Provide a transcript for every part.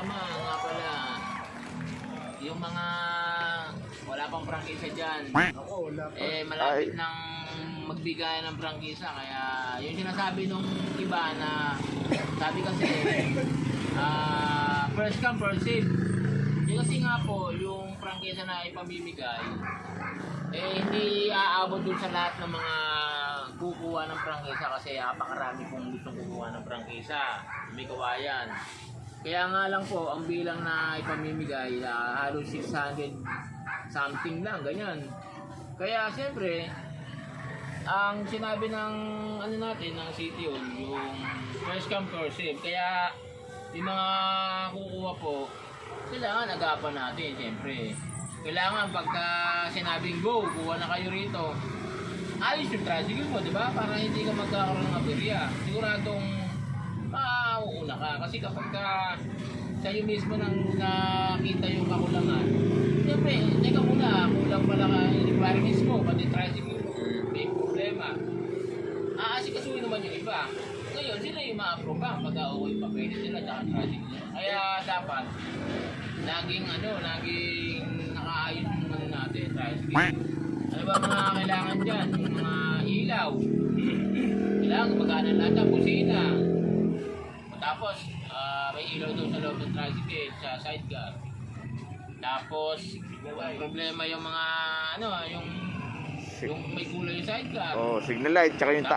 kasama nga pala, yung mga wala pang prangkisa dyan, malapit nang magbigay ng prangkisa. Kaya yung sinasabi nung iba na sabi kasi first come first serve. Kasi nga po yung prangkisa na ipamimigay hindi aabot dun sa lahat ng mga kukuha ng prangkisa kasi apakarami pong gustong kukuha ng prangkisa. May kawayan. Kaya nga lang po, ang bilang na ipamimigay halos 600 something lang, ganyan. Kaya siyempre, ang sinabi ng ano natin, ng City Hall, yung first come first serve. Kaya yung mga kukuha po, kailangan agapan natin, siyempre. Kailangan pagka sinabing go, kuha na kayo rito, ayos yung tricycle mo, di ba? Para hindi ka magkakaroon ng aberya. Siguradong mauuna ka. Kasi kapag ka sa'yo mismo nang nakita yung kakulangan, siyempre, teka muna, kulang pala ka yung requirements mo, pati tricycle mo, may problema. Aasikasuhin naman yung iba. Ngayon, sila yung ma-approve pagka okay pa pwede sila tsaka tricycle nila. Kaya dapat, laging nakaayos yung ano natin, tricycle. Ano ba mga kailangan dyan? Yung mga ilaw. Kailangan magana lahat ang busina. Tapos, may ilaw doon sa loob ng tricycle, sa sidecar. Tapos, problema yung mga, yung may kulay yung sidecar. Oh, signal light, tsaka yung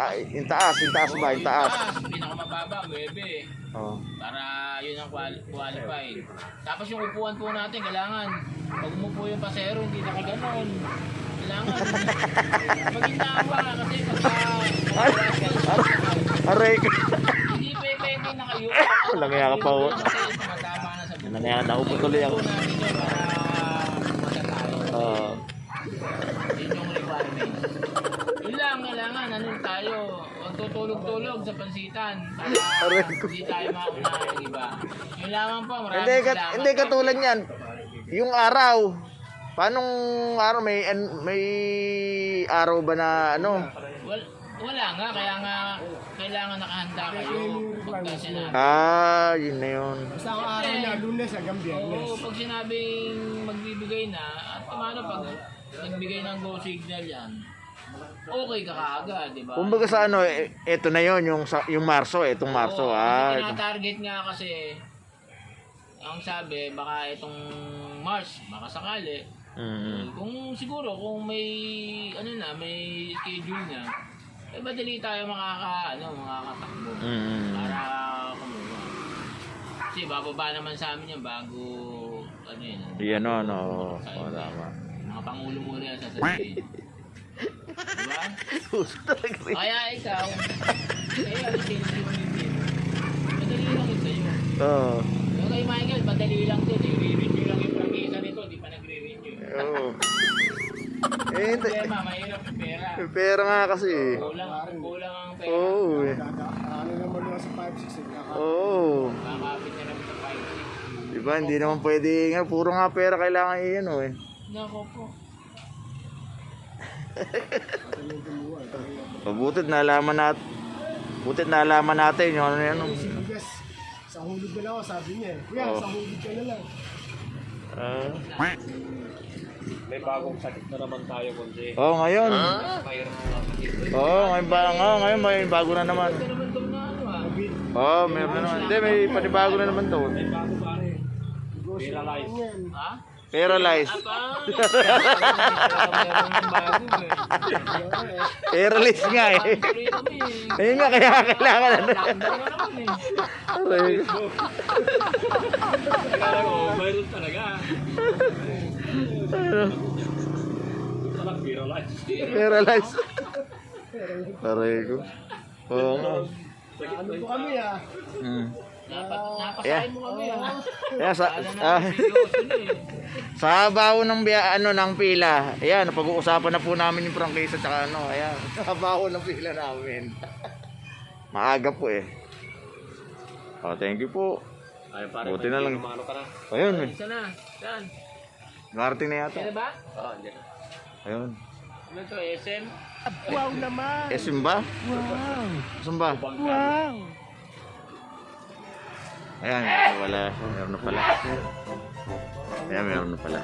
taas ba? Yung taas. Pinakamababa, 9. Oh. Para yun ang qualified. Tapos yung upuan po natin, kailangan pag umupo yung pasero, hindi nakaganon. Kailangan maging tawa kasi Aray! hindi pwede na kayo. Langya ka pa ho. Tumatama na sa buko. Langya, naupo tuloy ako. Yun yung requirement. Yun lang, kailangan, tayo, huwag tutulog-tulog sa pansitan para hindi tayo maunahan ng iba. Yun lamang po, maraming salamat. Hindi katulad yan. Yung araw. Paanong araw? May araw ba na ano? Wala nga, kaya nga kailangan nakahanda kayo pagka sinabi. Yun na yun. Basta ang araw na, Lunes hanggang Biyernes. Oo, pag sinabing magbibigay na, at paano pag nagbigay ng go signal yan, okay ka kaagad, di ba? Kumbaga sa ano, eto na yun, yung Marso, etong Marso. Ang tinatarget nga kasi, ang sabi, baka itong March, baka sakali. Kung siguro, kung may, may schedule na, madali tayo makakatakbo. Para kumuha. Kasi bababa naman sa amin yan bago, Yan o, tama. mga pangulo muna yan sasabihin. Diba? Kaya ikaw, madali lang yun sa'yo. Oo. Yung kay Michael, madali lang din. I-review lang yung prangkisa nito, di pa nag-review. Oo. Problema, mahirap yung pera. Yung pera nga kasi. Kulang ang pera. Oo. Ano naman lang sa 5-6 Oo. Kakapit na naman sa 5. Diba, hindi naman pwede nga. Puro nga pera kailangan iyan o eh. Nako po. Butit nalaman natin yung ano yan. Si Bigas, isang hulog na lang ako, sabi niya eh. Kuya, isang hulog ka na lang. May bagong sakit na naman tayo kundi. Ngayon. Mayroon Ngayon may bago na naman. Ito naman daw na Meron na naman. Hindi, may panibago na naman daw. may bago pare. Paralyzed. Ha? Paralyzed. Meron ng bago eh. Paralyzed nga eh. Tuloy kami eh. Ayun nga, kaya kailangan na. Lockdown na naman eh. Aray. Kaya ko, mayroon talaga. Talagang paralyzed. Paralyzed. Aray ko. Oo nga. Ano po kami ah? Napasahin mo kami ah. Kaya Seryoso na eh. sa baho ng ng pila. Ayan, pag-uusapan na po namin yung prangkisa tsaka ayan. Sa baho ng pila namin. Maaga po eh. Thank you po. Ay, pare, Buti na lang. Ano ka na? Ayun eh. Isa na. Saan? Marating na yata. Kaya ba? Oo, andyan. Ayun. Ano to, SM? Wow naman! Esim ba? Wow! Esim ba? Wow! Ayan, wala. Meron na pala. Ayan, meron na pala.